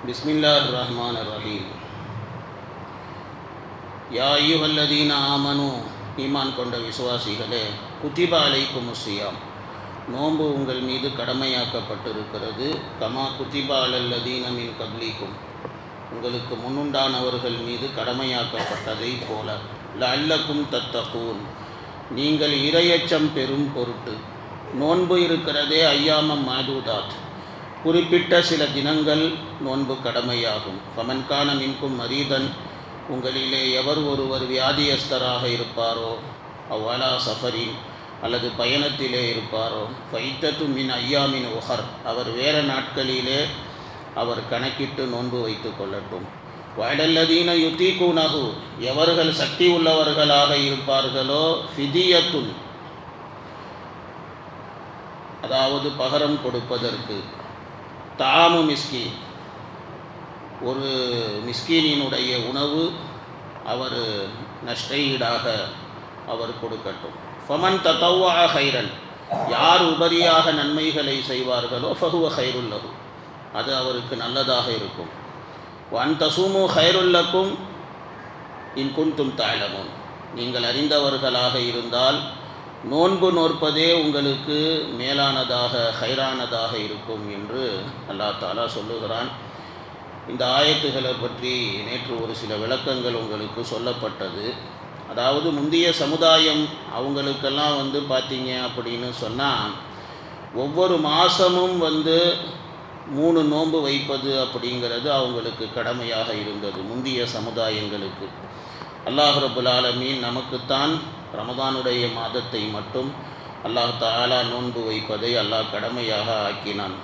பிஸ்மில்லாஹிர்ரஹ்மானிர்ரஹீம். யா அய்யுஹல்லதீன ஆமனு, ஈமான் கொண்ட விசுவாசிகளே, குத்திப அலைக்குமுஸ்ஸியாம், நோன்பு உங்கள் மீது கடமையாக்கப்பட்டிருக்கிறது. கமா குத்திப அலல்லதீன மின் கப்லிக்கும், உங்களுக்கு முன்னுண்டானவர்கள் மீது கடமையாக்கப்பட்டதை போல. லஅல்லக்கும் தத்தகூன், நீங்கள் இரையச்சம் பெறும் பொருட்டு. நோன்பு இருக்கிறதே ஐயாமம் மாதூதாத், குறிப்பிட்ட சில தினங்கள் நோன்பு கடமையாகும். ஃபமன்கான மின்கும் மரீதன், உங்களிலே எவர் ஒருவர் வியாதியஸ்தராக இருப்பாரோ, அவ்வலா சஃபரின், அல்லது பயணத்திலே இருப்பாரோ, ஃபைத்தத்து மின் ஐயாமின் உஹர், அவர் வேறு நாட்களிலே அவர் கணக்கிட்டு நோன்பு வைத்து கொள்ளட்டும். வயலல்லதீன யுத்தீகுனஹு, எவர்கள் சக்தி உள்ளவர்களாக இருப்பார்களோ, ஃபிதியத்துன், அதாவது பகரம் கொடுப்பதற்கு, தாமு மிஸ்கீன், ஒரு மிஸ்கீனினுடைய உணவு அவர் நஷ்டஈடாக அவர் கொடுக்கட்டும். ஃபமன் தத்தவ்வா ஹைரன், யார் உபரியாக நன்மைகளை செய்வார்களோ ஃபஹுவ ஹைருல்லஹு, அது அவருக்கு நல்லதாக இருக்கும். வன் தசூமு ஹைருல்லக்கும் இன் குன்தும் தஅலமூன், நீங்கள் அறிந்தவர்களாக இருந்தால் நோன்பு நோற்பதே உங்களுக்கு மேலானதாக ஹைரானதாக இருக்கும் என்று அல்லாஹ் தஆலா சொல்லுகிறான். இந்த ஆயத்துகளை பற்றி நேற்று ஒரு சில விளக்கங்கள் உங்களுக்கு சொல்லப்பட்டது. அதாவது முந்தைய சமுதாயம் அவங்களுக்கெல்லாம் பார்த்தீங்க அப்படின்னு சொன்னால், ஒவ்வொரு மாதமும் 3 நோன்பு வைப்பது அப்படிங்கிறது அவங்களுக்கு கடமையாக இருந்தது முந்தைய சமுதாயங்களுக்கு. அல்லாஹ் ரப்புல் ஆலமீன் நமக்குத்தான் ரமதானுடைய மாதத்தை மட்டும் அல்லாஹ் தஆலா நோன்பு வைப்பதை அல்லாஹ் கடமையாக ஆக்கினான்.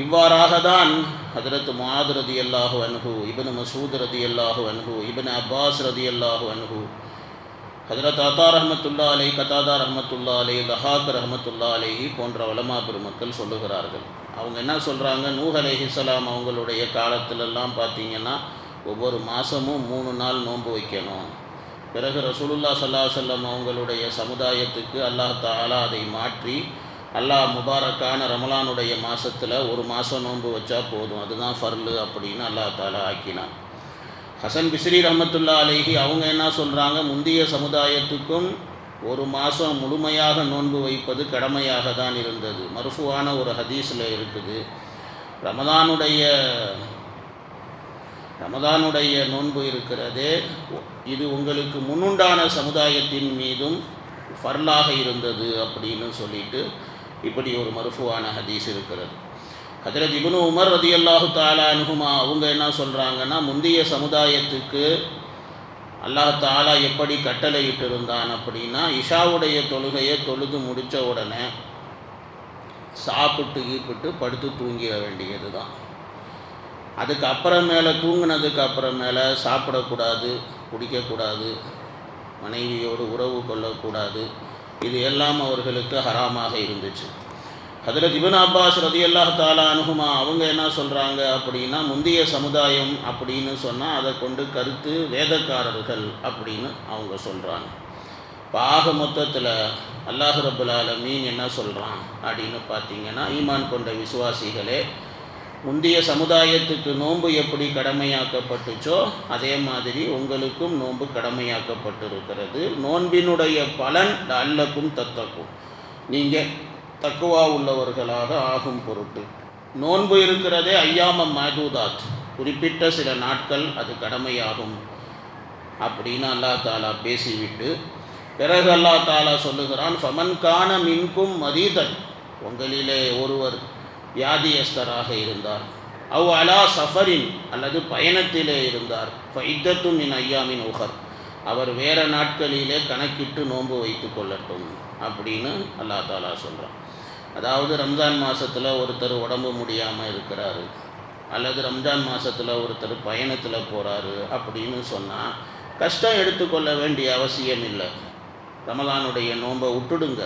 இவ்வாறாக தான் ஹஜ்ரத் முஆத் ரலியல்லாஹு அன்ஹு, இப்னு மஸ்ஊத் ரலியல்லாஹு அன்ஹு, இப்னு அப்பாஸ் ரலியல்லாஹு அன்ஹு, ஹஜ்ரத் அத்தா ரஹ்மத்துல்லாஹி அலைஹி, கதாதா ரஹ்மத்துல்லாஹி அலைஹி, லஹாக் ரஹ்மத்துல்லாஹி அலைஹி போன்ற உலமா பெருமக்கள் சொல்லுகிறார்கள். அவங்க என்ன சொல்கிறாங்க, நூஹ் அலைஹிஸ்ஸலாம் அவங்களுடைய காலத்திலெல்லாம் பார்த்தீங்கன்னா ஒவ்வொரு மாதமும் 3 நாள் நோன்பு வைக்கணும். பிறகு ரசூலுல்லாஹ் ஸல்லல்லாஹு அலைஹி வஸல்லம் அவங்களுடைய சமுதாயத்துக்கு அல்லாஹ் தஆலா அதை மாற்றி, அல்லாஹ் முபாரக்கான ரமலானுடைய மாதத்தில் 1 மாதம் நோன்பு வச்சா போதும், அதுதான் ஃபர்லு அப்படின்னு அல்லாஹ் தஆலா ஆக்கினான். ஹசன் பிஸ்ரி ரஹ்மத்துல்லாஹி அலைஹி அவங்க என்ன சொல்கிறாங்க, முந்தைய சமுதாயத்துக்கும் 1 மாதம் முழுமையாக நோன்பு வைப்பது கடமையாக தான் இருந்தது. மர்ஃபுவான ஒரு ஹதீஸில் இருக்குது, ரமதானுடைய நோன்பு இருக்கிறதே, இது உங்களுக்கு முன்னுண்டான சமுதாயத்தின் மீதும் ஃபர்லாக இருந்தது அப்படின்னு சொல்லிட்டு இப்படி ஒரு மர்ஃபுவான ஹதீஸ் இருக்கிறது. ஹஜ்ரத் இப்னு உமர் ரலியல்லாஹு தஆலா அன்ஹுமா அவங்க என்ன சொல்கிறாங்கன்னா, முந்தைய சமுதாயத்துக்கு அல்லாஹ் தஆலா எப்படி கட்டளையிட்டு இருந்தான் அப்படின்னா, இஷாவுடைய தொழுகையை தொழுது முடித்த உடனே சாப்பிட்டு படுத்து தூங்கிட வேண்டியது தான். அதுக்கு அப்புறமேல தூங்கினதுக்கு அப்புறமேல சாப்பிடக்கூடாது, குடிக்கக்கூடாது, மனைவியோடு உறவு கொள்ளக்கூடாது, இது எல்லாம் அவர்களுக்கு ஹராமாக இருந்துச்சு. ஹஜ்ரத் இப்னு அப்பாஸ் ரலியல்லாஹு தஆலா அன்ஹுமா அவங்க என்ன சொல்கிறாங்க அப்படின்னா, முந்தைய சமுதாயம் அப்படின்னு சொன்னால் அதை கொண்டு கருத்து வேதக்காரர்கள் அப்படின்னு அவங்க சொல்கிறாங்க. ஆக மொத்தத்தில் அல்லாஹ் ரப்புல் ஆலமீன் என்ன சொல்கிறான் அப்படின்னு பார்த்தீங்கன்னா, ஈமான் கொண்ட விசுவாசிகளே, முந்தைய சமுதாயத்துக்கு நோன்பு எப்படி கடமையாக்கப்பட்டுச்சோ அதே மாதிரி உங்களுக்கும் நோன்பு கடமையாக்கப்பட்டிருக்கிறது. நோன்பினுடைய பலன் லஅல்லக்கும் தத்தக்கும், நீங்கள் தக்குவா உள்ளவர்களாக ஆகும் பொருட்டு. நோன்பு இருக்கிறதே ஐயாமம் மாதூதாத், குறிப்பிட்ட சில நாட்கள் அது கடமையாகும் அப்படின்னு அல்லாஹ் தஆலா பேசிவிட்டு பிறகு அல்லாஹ் தஆலா சொல்லுகிறான், ஃபமன் கான மின்கும் மரீதன், உங்களிலே ஒருவர் வியாதியஸ்தராக இருந்தார், அவ் அலா சஃபரின், அல்லது பயணத்திலே இருந்தார், ஃபைத்தத்து மின் ஐயாமின் உஹர், அவர் வேறு நாட்களிலே கணக்கிட்டு நோன்பு வைத்து கொள்ளட்டும் அப்படின்னு அல்லாஹ் தஆலா சொல்கிறான். அதாவது ரம்ஜான் மாதத்தில் ஒருத்தர் உடம்பு முடியாமல் இருக்கிறாரு, அல்லது ரம்ஜான் மாதத்தில் ஒருத்தர் பயணத்தில் போகிறாரு அப்படின்னு சொன்னால் கஷ்டம் எடுத்துக்கொள்ள வேண்டிய அவசியம் இல்லை. ரமலானுடைய நோன்பை விட்டுடுங்க,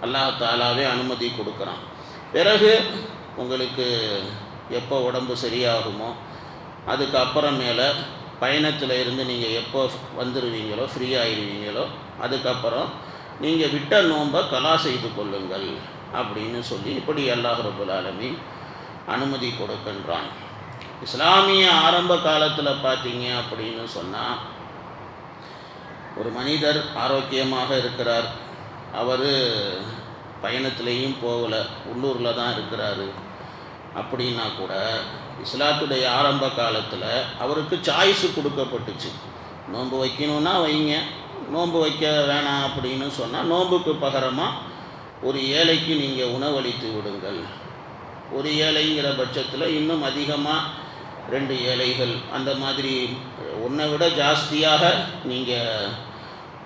அல்லாஹ் தஆலாவே அனுமதி கொடுக்குறான். பிறகு உங்களுக்கு எப்போ உடம்பு சரியாகுமோ அதுக்கு அப்புறமேல பயணத்தில் இருந்து நீங்கள் எப்போ வந்துடுவீங்களோ, ஃப்ரீ ஆகிடுவீங்களோ, அதுக்கப்புறம் நீங்கள் விட்ட நோன்பை கலா செய்து கொள்ளுங்கள் அப்படின்னு சொல்லி இப்படி அல்லாஹ் ரப்புல் ஆலமீன் அனுமதி கொடுக்கின்றான். இஸ்லாமிய ஆரம்ப காலத்தில் பார்த்தீங்க அப்படின்னு சொன்னால், ஒரு மனிதர் ஆரோக்கியமாக இருக்கிறார், அவர் பயணத்துலேயும் போகலை, உள்ளூரில் தான் இருக்கிறாரு அப்படின்னா கூட இஸ்லாத்துடைய ஆரம்ப காலத்தில் அவருக்கு சாய்ஸு கொடுக்கப்பட்டுச்சு. நோன்பு வைக்கணுன்னா வைங்க, நோன்பு வைக்க வேணாம் அப்படின்னு சொன்னால் நோன்புக்கு பகரமாக ஒரு ஏழைக்கு நீங்கள் உணவளித்து விடுங்கள். ஒரு ஏழைங்கிற பட்சத்தில் இன்னும் அதிகமாக 2 ஏழைகள், அந்த மாதிரி ஒன்றை விட ஜாஸ்தியாக நீங்கள்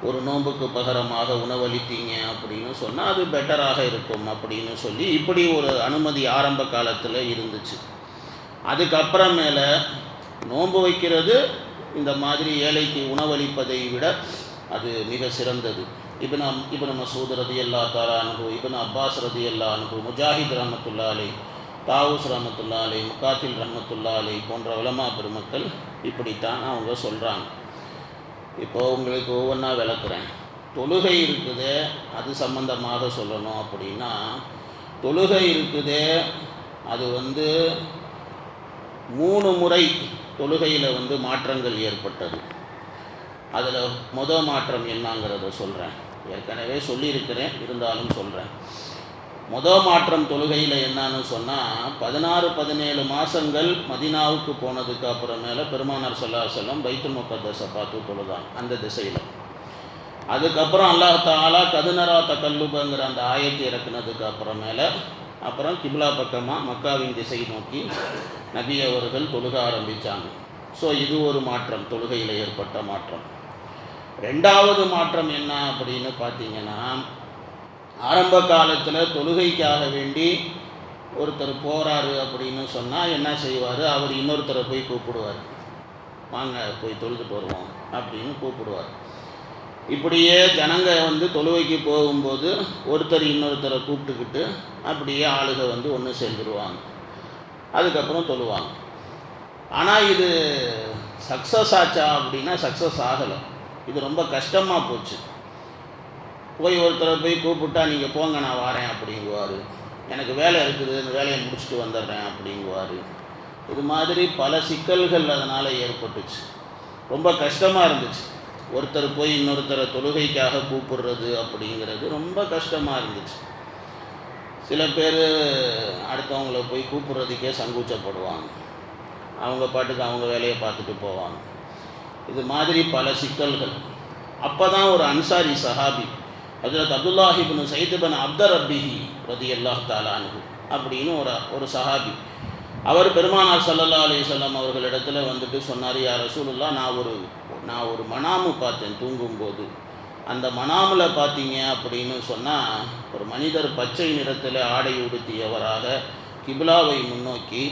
ஒரு நோன்புக்கு பகரமாக உணவளித்தீங்க அப்படின்னு சொன்னால் அது பெட்டராக இருக்கும் அப்படின்னு சொல்லி இப்படி ஒரு அனுமதி ஆரம்ப காலத்தில் இருந்துச்சு. அதுக்கப்புறமேல நோன்பு வைக்கிறது இந்த மாதிரி ஏழைக்கு உணவளிப்பதை விட அது மிக சிறந்தது. இப்னு மசூத் ரலியல்லாஹு தஆலா அன்ஹு, இப்னு அப்பாஸ் ரலியல்லாஹு அன்ஹு, முஜாஹித் ரஹ்மத்துல்லாஹி அலைஹி, தாவூஸ் ரஹ்மத்துல்லாஹி அலைஹி, முகாத்தில் ரஹ்மத்துல்லாஹி அலைஹி போன்ற உலமா பெருமக்கள் இப்படித்தான் அவங்க சொல்கிறாங்க. இப்போது உங்களுக்கு ஒவ்வொன்றா விளக்குறேன். தொழுகை இருக்குதே அது சம்பந்தமாக சொல்லணும் அப்படின்னா, தொழுகை இருக்குதே அது 3 முறை தொழுகையில் மாற்றங்கள் ஏற்பட்டது. அதில் மாற்றம் என்னங்கிறத சொல்கிறேன். ஏற்கனவே சொல்லியிருக்கிறேன், இருந்தாலும் சொல்கிறேன். மாற்றம் தொழுகையில் என்னன்னு சொன்னால், 16-17 மாதங்கள் மதீனாவுக்கு போனதுக்கு அப்புறமேல பெருமானார் ஸல்லல்லாஹு அலைஹி வஸல்லம் பைத்துல் முகத்தஸை பார்த்து தொழுதாங்க அந்த திசையில். அதுக்கப்புறம் அல்லாஹ் தஆலா கதுனரா தகல்லுபங்கிற அந்த ஆயத்தை இறக்குனதுக்கு அப்புறமேல அப்புறம் கிப்லா பக்கமாக மக்காவின் திசை நோக்கி நபி அவர்கள் தொழுக ஆரம்பித்தாங்க. ஸோ இது ஒரு மாற்றம், தொழுகையில் ஏற்பட்ட மாற்றம். 2வது மாற்றம் என்ன அப்படின்னு பார்த்தீங்கன்னா, ஆரம்ப காலத்தில் தொழுகைக்காக வேண்டி ஒருத்தர் போகிறாரு அப்படின்னு சொன்னால் என்ன செய்வார், அவர் இன்னொருத்தரை போய் கூப்பிடுவார், வாங்க போய் தொழுதுட்டு வருவோம் அப்படின்னு கூப்பிடுவார். இப்படியே ஜனங்க தொழுகைக்கு போகும்போது ஒருத்தர் இன்னொருத்தரை கூப்பிட்டுக்கிட்டு அப்படியே ஆளுக ஒன்று சேர்ந்துருவாங்க, அதுக்கப்புறம் தொழுவாங்க. ஆனால் இது சக்ஸஸ் ஆச்சா அப்படின்னா சக்ஸஸ் ஆகலை. இது ரொம்ப கஷ்டமாக போச்சு. போய் ஒருத்தரை போய் கூப்பிட்டா நீங்கள் போங்க நான் வரேன் அப்படிங்குவார், எனக்கு வேலை இருக்குது அந்த வேலையை முடிச்சுட்டு வந்துடுறேன் அப்படிங்குவார். இது மாதிரி பல சிக்கல்கள் அதனால் ஏற்பட்டுச்சு. ரொம்ப கஷ்டமாக இருந்துச்சு. ஒருத்தர் போய் இன்னொருத்தரை தொழுகைக்காக கூப்பிடுறது அப்படிங்கிறது ரொம்ப கஷ்டமாக இருந்துச்சு. சில பேர் அடுத்தவங்கள போய் கூப்பிட்றதுக்கே சங்கூச்சப்படுவாங்க, அவங்க பாட்டுக்கு அவங்க வேலையை பார்த்துட்டு போவாங்க. இது மாதிரி பல சிக்கல்கள். அப்போ தான் ஒரு அன்சாரி சஹாபி ஹஜ்ரத் அப்துல்லாஹி இப்னு ஸைத் இப்னு அப்து ரப்பிஹி ரலியல்லாஹு தஆலா அன்ஹு அப்படின்னு ஒரு சஹாபி, அவர் பெருமானார் ஸல்லல்லாஹு அலைஹி வஸல்லம் அவர்களிடத்தில் சொன்னார், யா ரசூலுல்லாஹ், நான் ஒரு மனாமு பார்த்தேன் தூங்கும்போது. அந்த மனாமில் பார்த்தீங்க அப்படின்னு சொன்னால் ஒரு மனிதர் பச்சை நிறத்தில் ஆடை உடுத்தியவராக கிப்லாவை முன்னோக்கி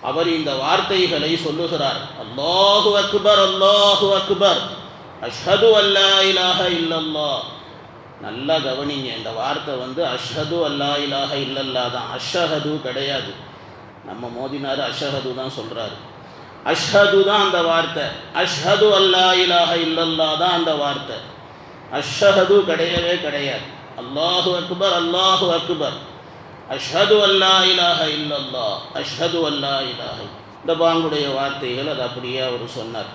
அவர் இந்த வார்த்தைகளை சொல்லுகிறார், அல்லாஹு அக்பர் அல்லாஹு அக்பர் அஷ்ஹது அல்லா இலாஹ இல்லல்லாஹ். நல்லா கவனிங்க, இந்த வார்த்தை அஷ்ஹது அல்லா இலாஹ இல்லல்லா தான், அஷ்ஹது கிடையாது. நம்ம மோதினார் அஷ்ஹது தான் சொல்கிறாரு, அஷ்ஹது தான் அந்த வார்த்தை, அஷ்ஹது அல்லா இலாஹ இல்லல்லா தான் அந்த வார்த்தை, அஷ்ஹது கிடையவே கிடையாது. அல்லாஹு அக்பர் அல்லாஹு அக்பர் அஷ்ஹது அல்லா இலாஹ இல்லல்லாஹ் அஷ்ஹது அல்லா இலாஹ, இந்த பாங்குடைய வார்த்தைகள் அது அப்படியே அவர் சொன்னார்.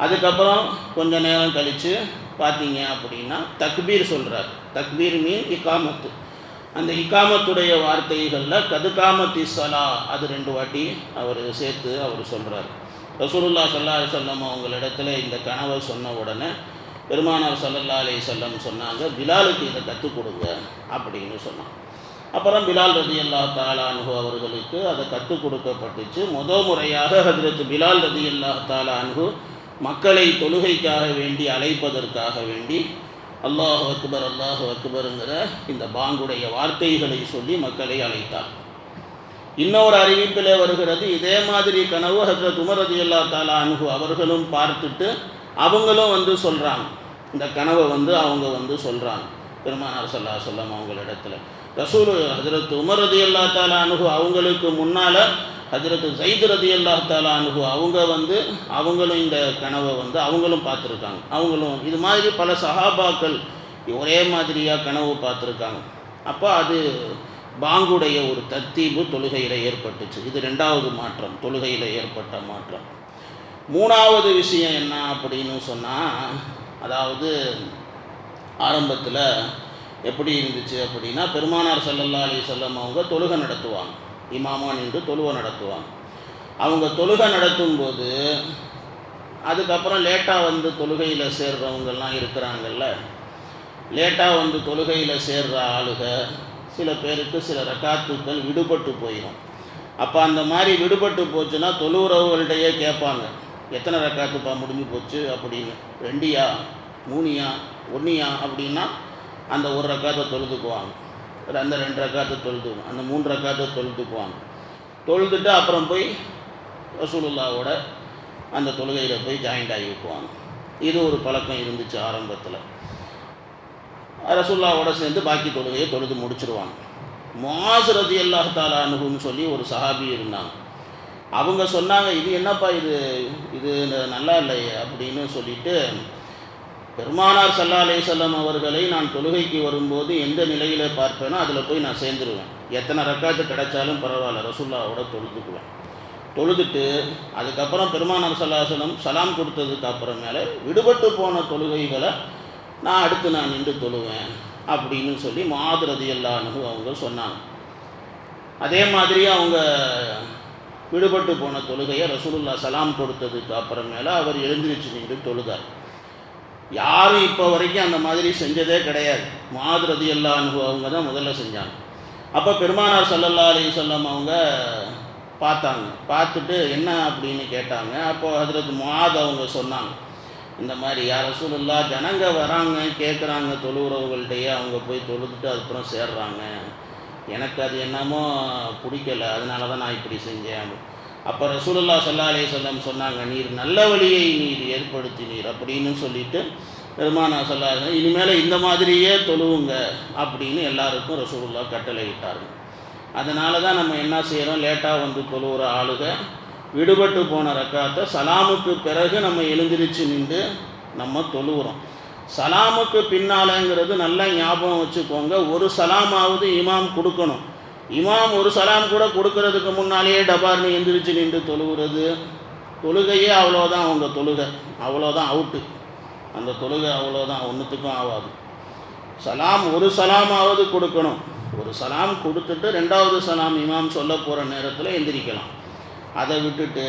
அதுக்கப்புறம் கொஞ்ச நேரம் கழித்து பார்த்தீங்க அப்படின்னா தக்பீர் சொல்கிறார். தக்பீர் மீன் இக்காமத்து. அந்த இக்காமத்துடைய வார்த்தைகளில் கதுகாமத்தி ஸலா அது 2 வாட்டி அவர் சேர்த்து அவர் சொல்கிறார். ரசூலுல்லாஹ் ஸல்லல்லாஹு அலைஹி வஸல்லம் அவங்களிடத்தில் இந்த கனவை சொன்ன உடனே பெருமானார் ஸல்லல்லாஹு அலைஹி வஸல்லம் சொன்னாங்க, பிலாலுக்கு இதை கற்றுக் கொடுங்க அப்படின்னு சொன்னாங்க. அப்புறம் பிலால் ரலியல்லாஹு தஆலா அன்ஹு அவர்களுக்கு அதை கற்றுக் கொடுக்கப்பட்டுச்சு. முறையாக ஹஜ்ரத் பிலால் ரலியல்லாஹு தஆலா அன்ஹு மக்களை தொழுகைக்காக வேண்டி அழைப்பதற்காக வேண்டி அல்லாஹு அக்பருங்கிற இந்த பாங்குடைய வார்த்தைகளை சொல்லி மக்களை அழைத்தார். இன்னொரு அறிவிப்பில் வருகிறது, இதே மாதிரி கனவு ஹஜ்ரத் உமர் ரலியல்லாஹு தஆலா அன்ஹு அவர்களும் பார்த்துட்டு அவங்களும் சொல்கிறாங்க. இந்த கனவை அவங்க சொல்கிறாங்க பெருமானார் ஸல்லல்லாஹு அலைஹி வஸல்லம் அவங்களிடத்தில். ஹஜ்ரத் உமர் ரலியல்லாஹு தஆலா அன்ஹு அவங்களுக்கு முன்னால் ஹஜ்ரத் ஸைத் ரலியல்லாஹு தஆலா அன்ஹு அவங்க அவங்களும் இந்த கனவை அவங்களும் பார்த்துருக்காங்க. அவங்களும் இது மாதிரி பல சஹாபாக்கள் ஒரே மாதிரியாக கனவு பார்த்துருக்காங்க. அப்போ அது பாங்குடைய ஒரு தர்த்தீபு தொழுகையில் ஏற்பட்டுச்சு. இது ரெண்டாவது மாற்றம், தொழுகையில் ஏற்பட்ட மாற்றம். மூணாவது விஷயம் என்ன அப்படின்னு சொன்னால், அதாவது ஆரம்பத்தில் எப்படி இருந்துச்சு அப்படின்னா, பெருமானார் ஸல்லல்லாஹு அலைஹி வஸல்லம் அவங்க தொழுகை நடத்துவாங்க, இமாமா நின்று தொழுகை நடத்துவாங்க. அவங்க தொழுகை நடத்தும்போது அதுக்கப்புறம் லேட்டாக வந்து தொழுகையில் சேர்றவங்கெல்லாம் இருக்கிறாங்கல்ல, லேட்டாக வந்து தொழுகையில் சேர்ற ஆளுக சில பேருக்கு சில ரக்காத்துக்கள் விடுபட்டு போயிடும். அப்போ அந்த மாதிரி விடுபட்டு போச்சுன்னா தொழுகிறவர்கள்டையே கேட்பாங்க, எத்தனை ரக்காத்துப்பா முடிஞ்சு போச்சு அப்படின்னு. 2யா 3யா 1யா அப்படின்னா அந்த ஒரு ரக்காத்தை தொழுதுக்குவாங்க, அந்த 2 ரக்காத்தை தொழுதுக்குவாங்க, அந்த 3 ரக்காத்தை தொழுதுக்குவாங்க. தொழுதுட்டு அப்புறம் போய் ரசூலுல்லாவோட அந்த தொழுகையில் போய் ஜாயிண்ட் ஆகி வைக்குவாங்க. இது ஒரு பழக்கம் இருந்துச்சு ஆரம்பத்தில். ரசூலுல்லாவோட சேர்ந்து பாக்கி தொழுகையை தொழுது முடிச்சிருவாங்க. முஆஸ் ரலியல்லாஹு தஆலா அன்ஹுன்னு சொல்லி ஒரு சஹாபி இருந்தாங்க. அவங்க சொன்னாங்க, இது என்னப்பா இது நல்லா இல்லையே அப்படின்னு சொல்லிட்டு, பெருமானார் ஸல்லல்லாஹு அலைஹி வஸல்லம் அவர்களை நான் தொழுகைக்கு வரும்போது எந்த நிலையில் பார்ப்பேனோ அதில் போய் நான் சேர்ந்துருவேன். எத்தனை ரக்காத்து கிடைச்சாலும் பரவாயில்ல, ரசூலுல்லாவோட தொழுதுக்குவேன். தொழுதுட்டு அதுக்கப்புறம் பெருமானார் ஸல்லல்லாஹு அலைஹி வஸல்லம் சலாம் கொடுத்ததுக்கு அப்புறமேல விடுபட்டு போன தொழுகைகளை நான் அடுத்து நான் நின்று தொழுவேன் அப்படின்னு சொல்லி முஆத் ரலியல்லாஹு அன்ஹு அவங்க சொன்னாங்க. அதே மாதிரி அவங்க விடுபட்டு போன தொழுகையை ரசூலுல்லாஹ் சலாம் கொடுத்ததுக்கு அப்புறமேல அவர் எழுந்திரிச்சு நின்று தொழுதார். யாரும் இப்போ வரைக்கும் அந்த மாதிரி செஞ்சதே கிடையாது. முஆத் ரலியல்லாஹு அன்ஹு அவங்க தான் முதல்ல செஞ்சாங்க. அப்போ பெருமானார் ஸல்லல்லாஹு அலைஹி வஸல்லம் அவங்க பார்த்தாங்க. பார்த்துட்டு என்ன அப்படின்னு கேட்டாங்க. அப்போது ஹஜ்ரத் முஆத் அவங்க சொன்னாங்க, இந்த மாதிரி யா ரசூலுல்லாஹ், ஜனங்க வராங்க கேட்குறாங்க தொழுகிறவங்கள்ட்டையே, அவங்க போய் தொழுதுட்டு அதுக்கப்புறம் சேர்றாங்க, எனக்கு அது என்னமோ பிடிக்கலை, அதனால தான் நான் இப்படி செஞ்சேன். அப்போ ரசூலுல்லாஹ் ஸல்லல்லாஹு அலைஹி வஸல்லம் சொன்னாங்க, நீர் நல்ல வழியை நீர் ஏற்படுத்தினீர் அப்படின்னு சொல்லிட்டு பெருமானார் ஸல்லல்லாஹு அலைஹி வஸல்லம் இனிமேல் இந்த மாதிரியே தொழுவுங்க அப்படின்னு எல்லாருக்கும் ரசூலுல்லாஹ் கட்டளை இட்டார்கள். அதனால தான் நம்ம என்ன செய்கிறோம், லேட்டாக வந்து தொழுகிற ஆளுக விடுபட்டு போன ரக்காத்தை சலாமுக்கு பிறகு நம்ம எழுந்திரிச்சு நின்று நம்ம தொழுகிறோம். சலாமுக்கு பின்னாலங்கிறது நல்லா ஞாபகம் வச்சுக்கோங்க, ஒரு சலாமாவது இமாம் கொடுக்கணும். இமாம் ஒரு சலாம் கூட கொடுக்கறதுக்கு முன்னாலேயே டபார்னு எந்திரிச்சு நின்று தொழுகிறது, தொழுகையே அவ்வளோதான். அவங்க தொழுகை அவ்வளோதான், அவுட்டு. அந்த தொழுகை அவ்வளோதான், ஒன்றுத்துக்கும் ஆகாது. சலாம் ஒரு சலாமாவது கொடுக்கணும். ஒரு சலாம் கொடுத்துட்டு 2வது சலாம் இமாம் சொல்ல போகிற நேரத்தில் எந்திரிக்கலாம். அதை விட்டுட்டு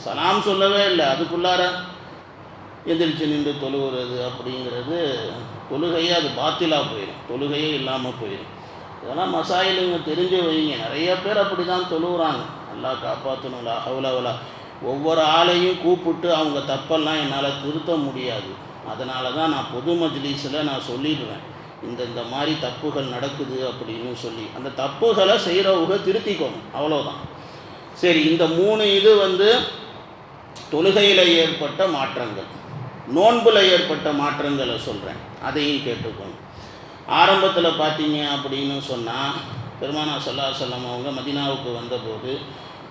சலாம் சொல்லவே இல்லை, அதுக்குள்ளார எந்திரிச்சு நின்று தொழுகிறது அப்படிங்கிறது தொழுகையே அது பாத்திலாக போயிடும், தொழுகையே இல்லாமல் போயிடும். இதெல்லாம் மசாயிலுங்க தெரிஞ்சு வைங்க. நிறைய பேர் அப்படி தான் தொழுகிறாங்க. அல்லாஹ் காப்பாற்றணும்ல, அவ்வளோவலா. ஒவ்வொரு ஆளையும் கூப்பிட்டு அவங்க தப்பெல்லாம் என்னால் திருத்த முடியாது. அதனால தான் நான் பொது மஜ்லிஸில் நான் சொல்லிடுவேன், இந்த மாதிரி தப்புகள் நடக்குது அப்படின்னு சொல்லி. அந்த தப்புகளை செய்கிறவங்க திருத்திக்கணும், அவ்வளோதான். சரி, இந்த 3 இது வந்து தொழுகையில் ஏற்பட்ட மாற்றங்கள். நோன்பில் ஏற்பட்ட மாற்றங்களை சொல்கிறேன், அதையும் கேட்டுக்கணும். ஆரம்பத்தில் பார்த்தீங்க அப்படின்னு சொன்னால், பெருமானார் ஸல்லல்லாஹு அலைஹி வஸல்லம் அவங்க மதீனாவுக்கு வந்தபோது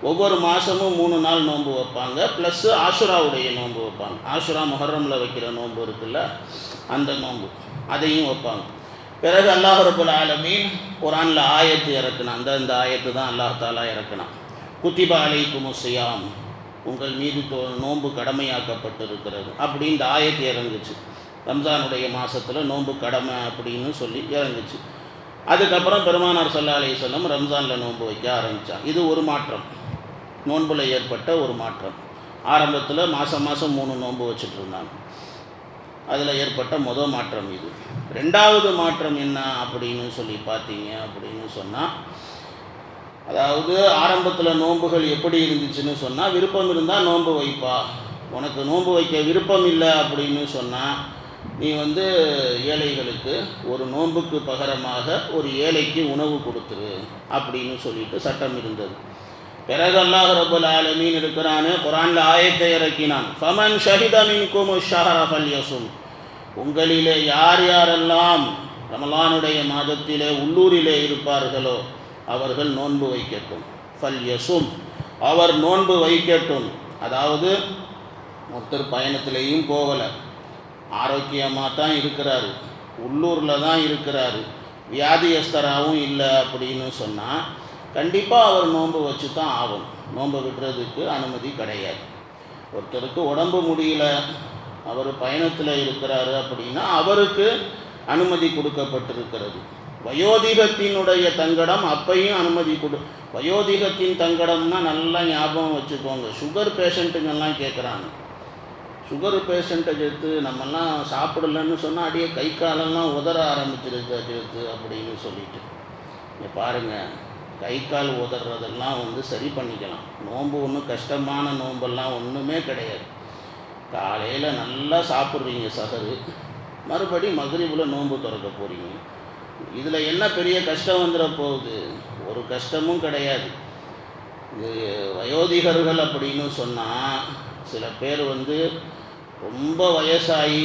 ஒவ்வொரு மாதமும் 3 நாள் நோன்பு வைப்பாங்க, ப்ளஸ்ஸு ஆஷுராவுடைய நோன்பு வைப்பாங்க. ஆஷுரா முஹர்ரமில் வைக்கிற நோன்பு இருக்குல்ல, அந்த நோன்பு அதையும் வைப்பாங்க. பிறகு அல்லாஹ் ரப்புல் ஆலமீன் குர்ஆனில் ஆயத்து இறக்குனான். இந்த ஆயத்து தான் அல்லாஹ் தஆலா இறக்குனான். குத்திப அலைக்குமுஸ் ஸியாம், உங்கள் மீது நோன்பு கடமையாக்கப்பட்டிருக்கிறது அப்படி இந்த ஆயத்து இறங்குச்சு. ரம்ஜானுடைய மாதத்தில் நோன்பு கடமை அப்படின்னு சொல்லி இறங்குச்சு. அதுக்கப்புறம் பெருமானார் ஸல்லல்லாஹு அலைஹி வஸல்லம் ரம்ஜானில் நோன்பு வைக்க ஆரம்பித்தாங்க. இது ஒரு மாற்றம், நோன்பில் ஏற்பட்ட ஒரு மாற்றம். ஆரம்பத்தில் மாதம் 3 நோன்பு வச்சுட்டு இருந்தாங்க. அதில் ஏற்பட்ட மாற்றம் இது. 2வது மாற்றம் என்ன அப்படின்னு சொல்லி பார்த்தீங்க அப்படின்னு சொன்னால், அதாவது ஆரம்பத்தில் நோன்புகள் எப்படி இருந்துச்சுன்னு சொன்னால், விருப்பம் இருந்தால் நோன்பு வைப்பா, உனக்கு நோன்பு வைக்க விருப்பம் இல்லை அப்படின்னு சொன்னால் நீ வந்து ஏழைகளுக்கு ஒரு நோன்புக்கு பகரமாக ஒரு ஏழைக்கு உணவு கொடுத்துரு அப்படின்னு சொல்லிட்டு சட்டம் இருந்தது. பிறகு அல்லாஹ் ரப்புல் ஆலமீன் இருக்கிறானே, குர்ஆனில் ஆயத்தை இறக்கினான். ஃபமன் ஷஹித மின்கும் ஷஹர ஃபல்யஸும், உங்களிலே யார் யாரெல்லாம் ரமலானுடைய மாதத்திலே உள்ளூரிலே இருப்பார்களோ அவர்கள் நோன்பு வைக்கட்டும். ஃபல்யஸும், அவர் நோன்பு வைக்கட்டும். அதாவது ஒருத்தர் பயணத்திலேயும் போகலை, ஆரோக்கியமாக தான் இருக்கிறாரு, உள்ளூரில் தான் இருக்கிறாரு, வியாதியஸ்தராகவும் இல்லை அப்படின்னு சொன்னால் கண்டிப்பாக அவர் நோன்பு வச்சு தான் ஆகணும். நோன்பை விடுறதுக்கு அனுமதி கிடையாது. ஒருத்தருக்கு உடம்பு முடியல, அவர் பயணத்தில் இருக்கிறாரு அப்படின்னா அவருக்கு அனுமதி கொடுக்கப்பட்டிருக்கிறது. வயோதிகத்தினுடைய தங்கடம் அப்பையும் அனுமதி வயோதிகத்தின் தங்கடம்னா நல்லா ஞாபகம் வச்சுக்கோங்க. சுகர் பேஷண்ட்டுங்கெல்லாம் கேட்குறாங்க. சுகர் பேஷண்ட்டை சேர்த்து நம்மெல்லாம் சாப்பிடலன்னு சொன்னால் அப்படியே கை காலெல்லாம் உதற ஆரம்பிச்சிருக்கு சேர்த்து அப்படின்னு சொல்லிட்டு, இங்கே பாருங்கள், கை கால் உதறதெல்லாம் சரி பண்ணிக்கலாம். நோன்பு ஒன்றும் கஷ்டமான நோன்பெல்லாம் ஒன்றுமே கிடையாது. காலையில் நல்லா சாப்பிட்றீங்க சகரு, மறுபடி மகரிபில் நோன்பு திறக்க போகிறீங்க. இதில் என்ன பெரிய கஷ்டம் வந்துட போகுது? ஒரு கஷ்டமும் கிடையாது. இது வயோதிகர்கள் அப்படின்னு சொன்னால் சில பேர் ரொம்ப வயசாகி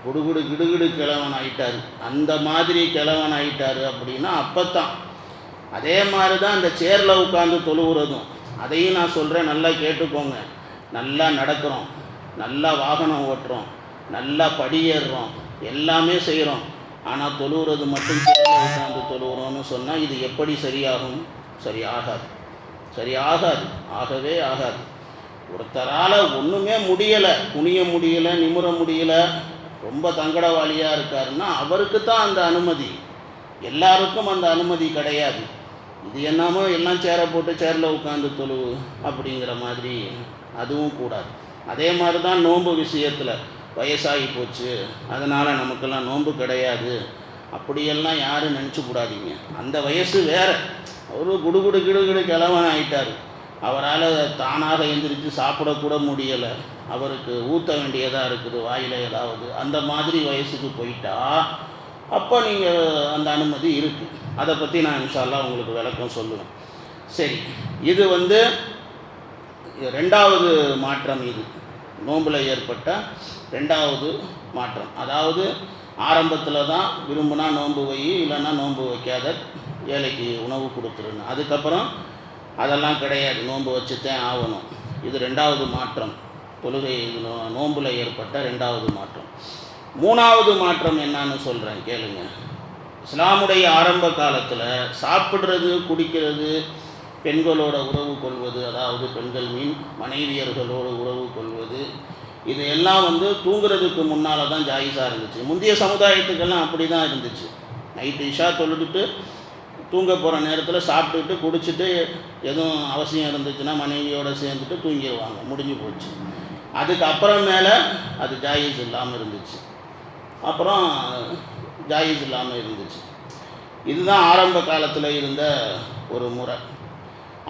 குடுகுடு கிடுகிடு கிழவன் ஆகிட்டார், அந்த மாதிரி கிழவன் ஆகிட்டார் அப்படின்னா அப்போத்தான். அதே மாதிரி தான் இந்த சேரில் உட்காந்து தொழுகிறதும், அதையும் நான் சொல்கிறேன், நல்லா கேட்டுக்கோங்க. நல்லா நடக்கிறோம், நல்லா வாகனம் ஓட்டுறோம், நல்லா படியேறுறோம், எல்லாமே செய்கிறோம். ஆனால் தொழுகிறது மட்டும் சேரில் உட்காந்து தொழுகிறோன்னு சொன்னால் இது எப்படி சரியாகும்? சரியாகாது, சரியாகாது, ஆகவே ஆகாது. ஒருத்தரால் ஒன்றுமே முடியலை, குனிய முடியலை, நிமிர முடியலை, ரொம்ப தங்கடவாளியாக இருக்காருன்னா அவருக்கு தான் அந்த அனுமதி. எல்லாருக்கும் அந்த அனுமதி கிடையாது. இது என்னமோ எல்லாம் சேரை போட்டு சேரில் உட்காந்து தொழு அப்படிங்கிற மாதிரி அதுவும் கூடாது. அதே மாதிரி தான் நோன்பு விஷயத்தில் வயசாகி போச்சு அதனால் நமக்கெல்லாம் நோன்பு கிடையாது அப்படியெல்லாம் யாரும் நினச்சிக்கூடாதீங்க. அந்த வயசு வேறு. ஒரு குடுகுடு கிடுகிடு கிழவன் ஆகிட்டார், அவரால் தானாக எந்திரிச்சு சாப்பிடக்கூட முடியலை, அவருக்கு ஊற்ற வேண்டியதாக இருக்குது வாயில் ஏதாவது, அந்த மாதிரி வயசுக்கு போயிட்டா அப்போ நீங்கள் அந்த அனுமதி இருக்குது. அதை பற்றி நான் இன்ஷா அல்லாஹ் உங்களுக்கு விளக்கம் சொல்லுவேன். சரி, இது ரெண்டாவது மாற்றம். இது நோம்பில் ஏற்பட்ட ரெண்டாவது மாற்றம். அதாவது ஆரம்பத்தில் தான் விரும்பினா நோன்பு வை, இல்லைன்னா நோன்பு வைக்காத, ஏழைக்கு உணவு கொடுத்துருன்னு. அதுக்கப்புறம் அதெல்லாம் கிடையாது, நோன்பு வச்சுத்தான் ஆகணும். இது ரெண்டாவது மாற்றம், தொழுகை நோம்பில் ஏற்பட்ட ரெண்டாவது மாற்றம். மூணாவது மாற்றம் என்னன்னு சொல்கிறேன் கேளுங்க. இஸ்லாமுடைய ஆரம்ப காலத்தில் சாப்பிட்றது, குடிக்கிறது, பெண்களோட உறவு கொள்வது, அதாவது பெண்கள் மனைவியர்களோடு உறவு கொள்வது, இது எல்லாம் தூங்குறதுக்கு முன்னால் தான் ஜாயிஸாக இருந்துச்சு. முந்தைய சமுதாயத்துக்கெல்லாம் அப்படி தான் இருந்துச்சு. நைட்டு இஷா தொழுதுட்டு தூங்க போகிற நேரத்தில் சாப்பிட்டுட்டு குடிச்சிட்டு எதுவும் அவசியம் இருந்துச்சுன்னா மனைவியோடு சேர்ந்துட்டு தூங்கிடுவாங்க, முடிஞ்சு போச்சு. அதுக்கப்புறம் மேலே அது ஜாயிஸ் இல்லாமல் இருந்துச்சு, அப்புறம் ஜாயிஸ் இல்லாமல் இருந்துச்சு. இதுதான் ஆரம்ப காலத்தில் இருந்த ஒரு முறை.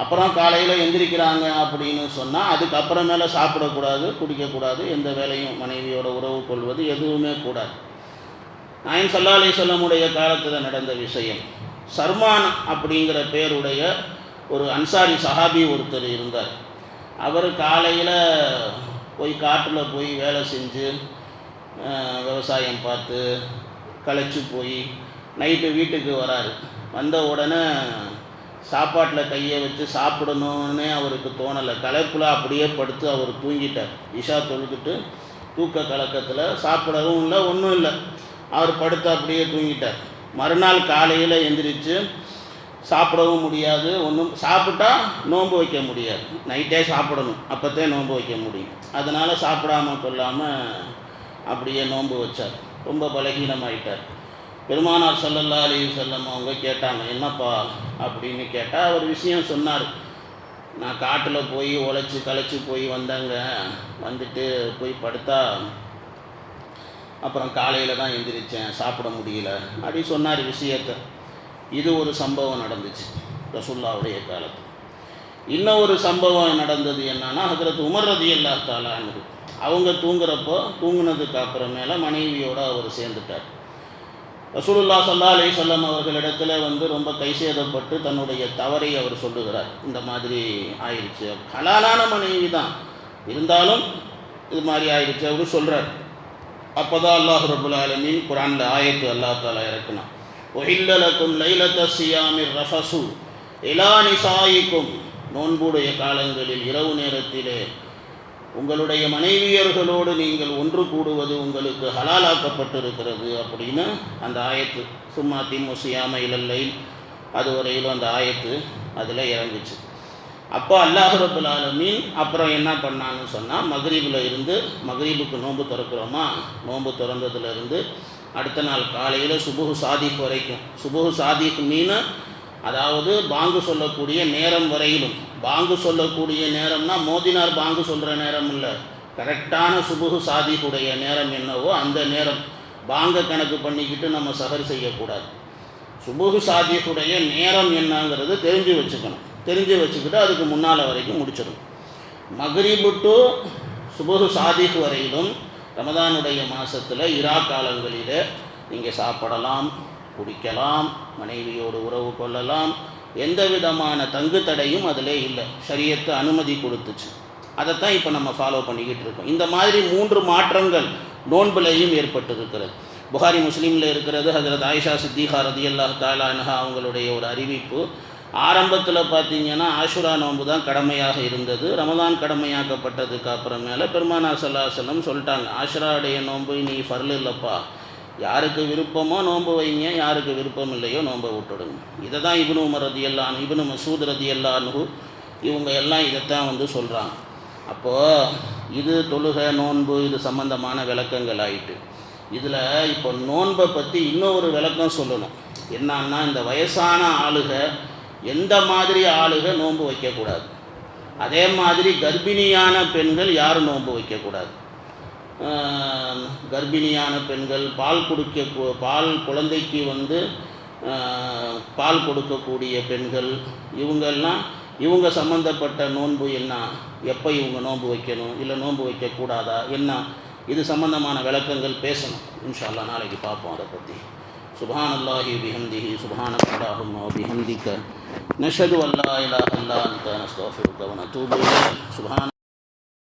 அப்புறம் காலையில் எந்திரிக்கிறாங்க அப்படின்னு சொன்னால் அதுக்கப்புறம் மேலே சாப்பிடக்கூடாது, குடிக்கக்கூடாது, எந்த வேலையும் மனைவியோட உறவு கொள்வது எதுவுமே கூடாது. நாயகம் ஸல்லல்லாஹு அலைஹி வஸல்லம் காலத்தில் நடந்த விஷயம். சர்மான் அப்படிங்கிற பேருடைய ஒரு அன்சாரி சஹாபி ஒருத்தர் இருந்தார். அவர் காலையில் போய் காட்டில் போய் வேலை செஞ்சு விவசாயம் பார்த்து களைச்சி போய் நைட்டு வீட்டுக்கு வராரு. வந்த உடனே சாப்பாட்டில் கையை வச்சு சாப்பிடணுன்னே அவருக்கு தோணலை. களைப்பில் அப்படியே படுத்து அவர் தூங்கிட்டார். இஷா தொழுதுட்டு தூக்க கலக்கத்தில் சாப்பிடவும் இல்லை, ஒன்றும் இல்லை, அவர் படுத்து அப்படியே தூங்கிட்டார். மறுநாள் காலையில் எந்திரிச்சு சாப்பிடவும் முடியாது, ஒன்றும் சாப்பிட்டா நோன்பு வைக்க முடியாது, நைட்டே சாப்பிடணும், அப்போத்தான் நோன்பு வைக்க முடியும். அதனால் சாப்பிடாம கொள்ளாமல் அப்படியே நோன்பு வச்சார். ரொம்ப பலகீனமாயிட்டார். பெருமானார் ஸல்லல்லாஹு அலைஹி வஸல்லம் அவங்க கேட்டாங்க, என்னப்பா அப்படின்னு கேட்டால் அவர் விஷயம் சொன்னார். நான் காட்டில் போய் உழைச்சி களைச்சி போய் வந்தேங்க, வந்துட்டு போய் படுத்தா அப்புறம் காலையில் தான் எந்திரிச்சேன், சாப்பிட முடியல அப்படி சொன்னார் விஷயத்தை. இது ஒரு சம்பவம் நடந்துச்சு ரசூலுல்லாஹ்வுடைய காலத்தில். இன்னொரு சம்பவம் நடந்தது என்னன்னா, ஹஜ்ரத் உமர் ரலியல்லாஹு தஆலா அன்ஹு அவங்க தூங்குனதுக்கு அப்புறமேல மனைவியோடு அவர் சேர்ந்துட்டார். ரசூலுல்லாஹ் ஸல்லல்லாஹு அலைஹி வஸல்லம் அவர்களிடத்தில் ரொம்ப கைசேதப்பட்டு தன்னுடைய தவறை அவர் சொல்லுகிறார். இந்த மாதிரி ஆயிடுச்சு, ஹலாலான மனைவி தான் இருந்தாலும் இது மாதிரி ஆயிடுச்சு அவர் சொல்கிறார். அப்போ தான் அல்லாஹ் ரப்புல் ஆலமீன் குர்ஆனில் ஆயத்து அல்லாஹ் தஆலா இறக்குனான். உஹில்ல லக்கும் லைலத ஸியாமிர் ரஃபஸு இலா நிசாயிக்கும். நோன்புடைய காலங்களில் இரவு நேரத்திலே உங்களுடைய மனைவியர்களோடு நீங்கள் ஒன்று கூடுவது உங்களுக்கு ஹலாலாக்கப்பட்டிருக்கிறது அப்படின்னு அந்த ஆயத்து சும்மா திமுசியாம இலல்லை அதுவரையிலும் அந்த ஆயத்து அதில் இறங்குச்சு. அப்போ அல்லாஹ் ரப்பல் ஆலமீன் அப்புறம் என்ன பண்ணான்னு சொன்னால், மக்ரிபுக்கு நோன்பு திறக்கிறோமா, நோன்பு திறந்ததுலேருந்து அடுத்த நாள் காலையில் சுபுஹு சாதிக் வரைக்கும், சுபுஹு சாதிக் மீன் அதாவது பாங்கு சொல்லக்கூடிய நேரம் வரையிலும். பாங்கு சொல்லக்கூடிய நேரம்னா மோதினார் பாங்கு சொல்கிற நேரம் இல்லை, கரெக்டான சுபுஹு சாதிக்குடைய நேரம் என்னவோ அந்த நேரம். பாங்கை கணக்கு பண்ணிக்கிட்டு நம்ம சஹர் செய்யக்கூடாது. சுபுஹு சாதிக்குடைய நேரம் என்னங்கிறது தெரிஞ்சு வச்சுக்கிட்டு அதுக்கு முன்னால் வரைக்கும் முடிச்சிடும். மக்ரிபு டு சுபுஹு சாதிக் வரையிலும் ரமதானுடைய மாதத்தில் இரா காலங்களில் நீங்கள் சாப்பிடலாம், குடிக்கலாம், மனைவியோடு உறவு கொள்ளலாம், எந்த விதமான தங்கு தடையும் அதில் இல்லை. ஷரியத்து அனுமதி கொடுத்துச்சு. அதைத்தான் இப்போ நம்ம ஃபாலோ பண்ணிக்கிட்டு இருக்கோம். இந்த மாதிரி 3 மாற்றங்கள் நோன்புலையும் ஏற்பட்டிருக்கிறது. புகாரி முஸ்லீமில் இருக்கிறது. ஹஜ்ரத் ஆயிஷா சித்திகா ரலியல்லாஹு தஆலா அன்ஹா அவங்களுடைய ஒரு அறிவிப்பு. ஆரம்பத்தில் பார்த்திங்கன்னா ஆஷுரா நோன்பு தான் கடமையாக இருந்தது. ரமதான் கடமையாக்கப்பட்டதுக்கு அப்புறமேல பெருமானார் ஸல்லல்லாஹு அலைஹி வஸல்லம் சொல்லிட்டாங்க, ஆஷுராவுடைய நோன்பு நீ ஃபர்ல் இல்லைப்பா, யாருக்கு விருப்பமோ நோன்பு வைங்க, யாருக்கு விருப்பம் இல்லையோ நோன்பை விட்டுடுங்க. இதை தான் இப்னு உமர் ரலியல்லாஹு அன்ஹு, இப்னு மஸ்ஊத் ரலியல்லாஹு அன்ஹு இவங்க எல்லாம் இதைத்தான் சொல்கிறாங்க. அப்போது இது தொழுகை நோன்பு இது சம்பந்தமான விளக்கங்கள் ஆயிட்டு. இதில் இப்போ நோன்பை பற்றி இன்னொரு விளக்கம் சொல்லணும். என்னன்னா, இந்த வயசான ஆளுக எந்த மாதிரி ஆளுக நோன்பு வைக்கக்கூடாது, அதே மாதிரி கர்ப்பிணியான பெண்கள் யாரும் நோன்பு வைக்கக்கூடாது. கர்ப்பிணியான பெண்கள், பால் குழந்தைக்கு பால் கொடுக்கக்கூடிய பெண்கள், இவங்க சம்மந்தப்பட்ட நோன்பு என்ன, எப்போ இவங்க நோன்பு வைக்கணும், இல்லை நோன்பு வைக்கக்கூடாதா என்ன, இது சம்பந்தமான விளக்கங்கள் பேசணும். இன்ஷா அல்லாஹ் நாளைக்கு பார்ப்போம் அதை பற்றி. சுப்ஹானல்லாஹி பிஹம்திஹி சுப்ஹானல்லாஹும்ம வ பிஹம்திக நஷ்ஹது அன் லா இலாஹா இல்லா அன்த நஸ்தக்ஃபிருக வ நதூபு இலைக்.